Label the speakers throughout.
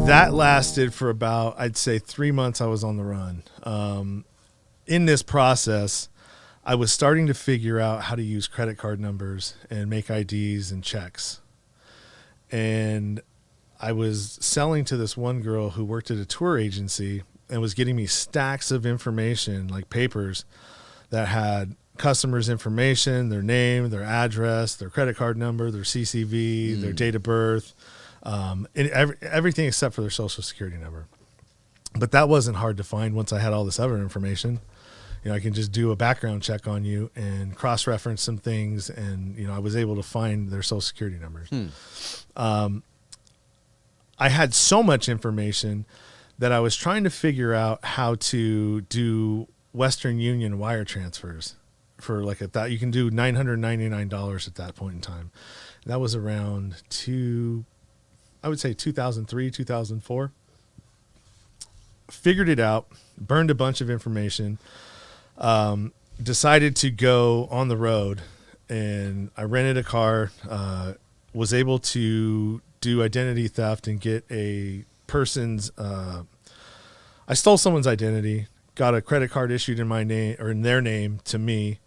Speaker 1: That lasted for about, I'd say, 3 months. I was on the run. In this process, I was starting to figure out how to use credit card numbers and make IDs and checks. And I was selling to this one girl who worked at a tour agency and was getting me stacks of information, like papers that had customers' information, their name, their address, their credit card number, their CCV, their date of birth, and everything except for their social security number. But that wasn't hard to find once I had all this other information. You know, I can just do a background check on you and cross-reference some things, and, you know, I was able to find their social security numbers. I had so much information that I was trying to figure out how to do Western Union wire transfers for, like, at that you can do $999 at that point in time. That was around I would say 2003, 2004. Figured it out, burned a bunch of information, decided to go on the road, and I rented a car, was able to do identity theft and get a person's, I stole someone's identity, got a credit card issued in my name or in their name to me,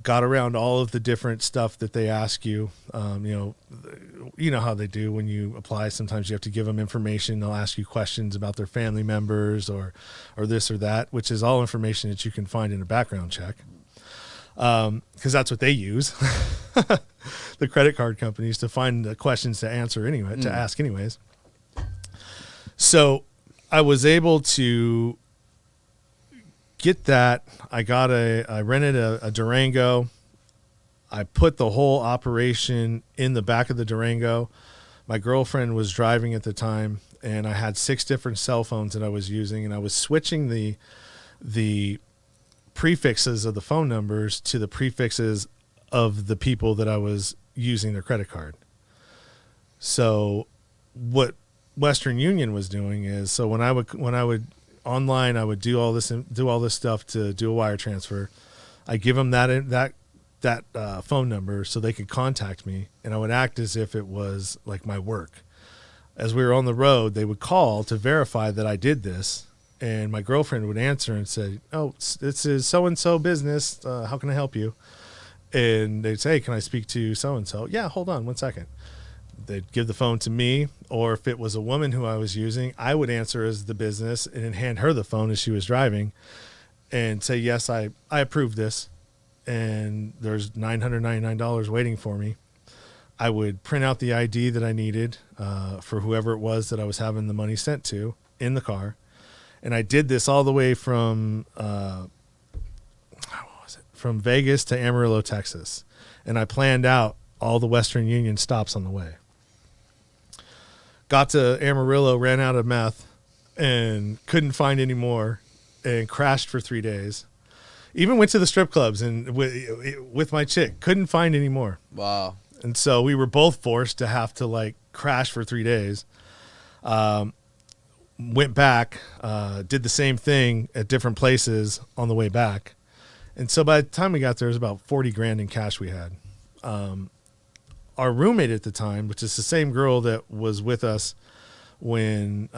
Speaker 1: got around all of the different stuff that they ask you. You know how they do when you apply. Sometimes you have to give them information. They'll ask you questions about their family members or this or that, which is all information that you can find in a background check. Because that's what they use, the credit card companies, to find the questions to answer anyway, to ask anyways. So I was able to get that. I rented a Durango. I put the whole operation in the back of the Durango. My girlfriend was driving at the time, and I had 6 different cell phones that I was using, and I was switching the prefixes of the phone numbers to the prefixes of the people that I was using their credit card. So what Western Union was doing is, so when I would online, I would do all this stuff to do a wire transfer. I give them that phone number so they could contact me, and I would act as if it was like my work. As we were on the road, they would call to verify that I did this, and my girlfriend would answer and say, "Oh, this is so-and-so business. How can I help you?" And they'd say, "Can I speak to so-and-so?" "Yeah, hold on 1 second." They'd give the phone to me, or if it was a woman who I was using, I would answer as the business and hand her the phone as she was driving and say, "Yes, I approve this, and there's $999 waiting for me." I would print out the ID that I needed for whoever it was that I was having the money sent to in the car. And I did this all the way from from Vegas to Amarillo, Texas. And I planned out all the Western Union stops on the way. Got to Amarillo, ran out of meth, and couldn't find any more, and crashed for 3 days. Even went to the strip clubs and with my chick, couldn't find any more.
Speaker 2: Wow.
Speaker 1: And so we were both forced to have to, like, crash for 3 days. Went back, did the same thing at different places on the way back. And so by the time we got there, it was about 40 grand in cash we had. Our roommate at the time, which is the same girl that was with us when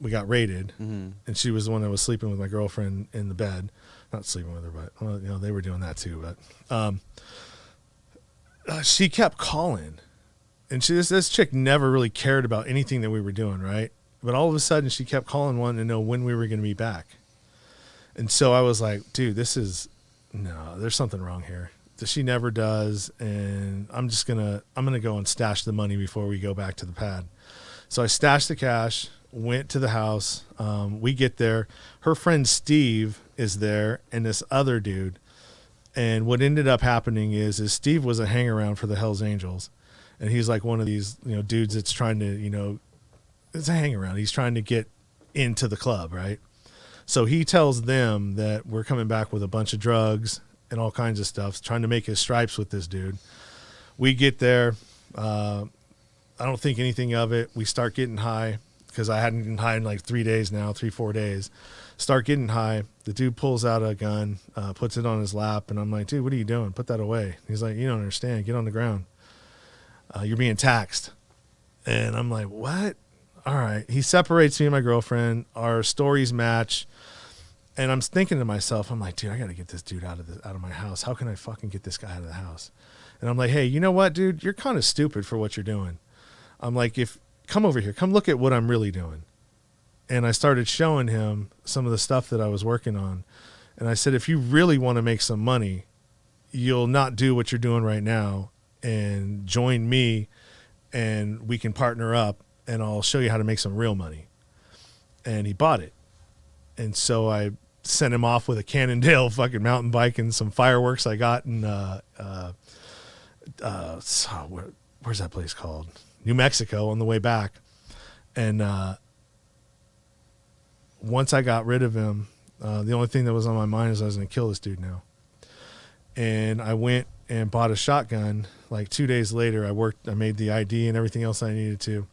Speaker 1: we got raided, and she was the one that was sleeping with my girlfriend in the bed. Not sleeping with her, but, well, you know, they were doing that too. But she kept calling, and this chick never really cared about anything that we were doing, right? But all of a sudden, she kept calling, wanting to know when we were going to be back. And so I was like, dude, there's something wrong here. She never does, and I'm gonna go and stash the money before we go back to the pad. So I stashed the cash, went to the house. We get there. Her friend Steve is there, and this other dude. And what ended up happening is Steve was a hang-around for the Hells Angels, and he's like one of these, you know, dudes that's trying to, you know, it's a hang-around. He's trying to get into the club, right? So he tells them that we're coming back with a bunch of drugs and all kinds of stuff, trying to make his stripes with this dude. We get there. I don't think anything of it. We start getting high because I hadn't been high in like 3 days now, 3-4 days. Start getting high. The dude pulls out a gun, puts it on his lap, and I'm like, dude, what are you doing? Put that away. He's like, you don't understand. Get on the ground. You're being taxed. And I'm like, what? all right. He separates me and my girlfriend. Our stories match. And I'm thinking to myself, I'm like, dude, I got to get this dude out of my house. How can I fucking get this guy out of the house? And I'm like, hey, you know what, dude? You're kind of stupid for what you're doing. I'm like, come over here. Come look at what I'm really doing. And I started showing him some of the stuff that I was working on. And I said, if you really want to make some money, you'll not do what you're doing right now and join me and we can partner up and I'll show you how to make some real money. And he bought it. And so I sent him off with a Cannondale fucking mountain bike and some fireworks I got in, where's that place called? New Mexico on the way back. And once I got rid of him, the only thing that was on my mind is I was going to kill this dude now. And I went and bought a shotgun. Like 2 days later, I made the ID and everything else I needed to.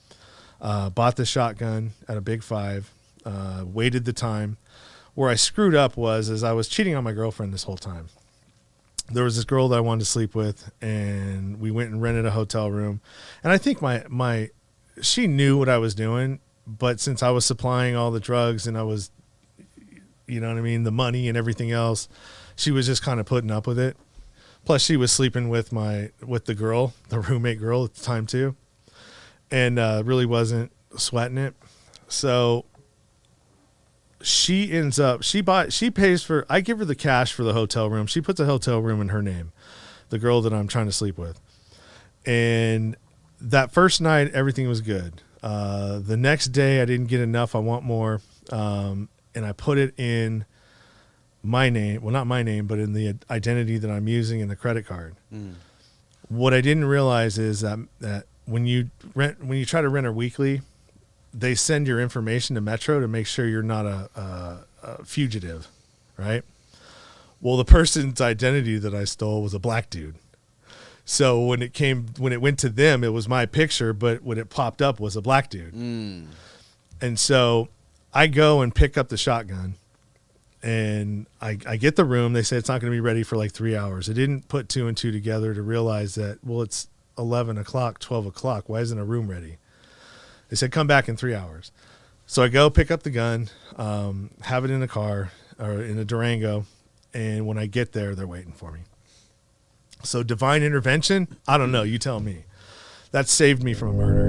Speaker 1: Bought the shotgun at a Big Five. Waited the time. Where I screwed up was I was cheating on my girlfriend this whole time. There was this girl that I wanted to sleep with, and we went and rented a hotel room. And I think she knew what I was doing, but since I was supplying all the drugs and I was, you know what I mean, the money and everything else, she was just kind of putting up with it. Plus, she was sleeping with the girl, the roommate girl at the time too, and really wasn't sweating it. So she ends up, she pays for, I give her the cash for the hotel room. She puts a hotel room in her name, the girl that I'm trying to sleep with. And that first night, everything was good. The next day I didn't get enough. I want more. And I put it in my name. Well, not my name, but in the identity that I'm using in the credit card. Mm. What I didn't realize is that when you try to rent her weekly, they send your information to Metro to make sure you're not a fugitive, right? Well, the person's identity that I stole was a black dude. So when it went to them, it was my picture, but when it popped up was a black dude. Mm. And so I go and pick up the shotgun and I get the room. They say it's not going to be ready for like 3 hours. I didn't put two and two together to realize that, well, it's 11 o'clock, 12 o'clock. Why isn't a room ready? They said, come back in 3 hours. So I go pick up the gun, have it in a car or in a Durango. And when I get there, they're waiting for me. So divine intervention, I don't know. You tell me. That saved me from a murder.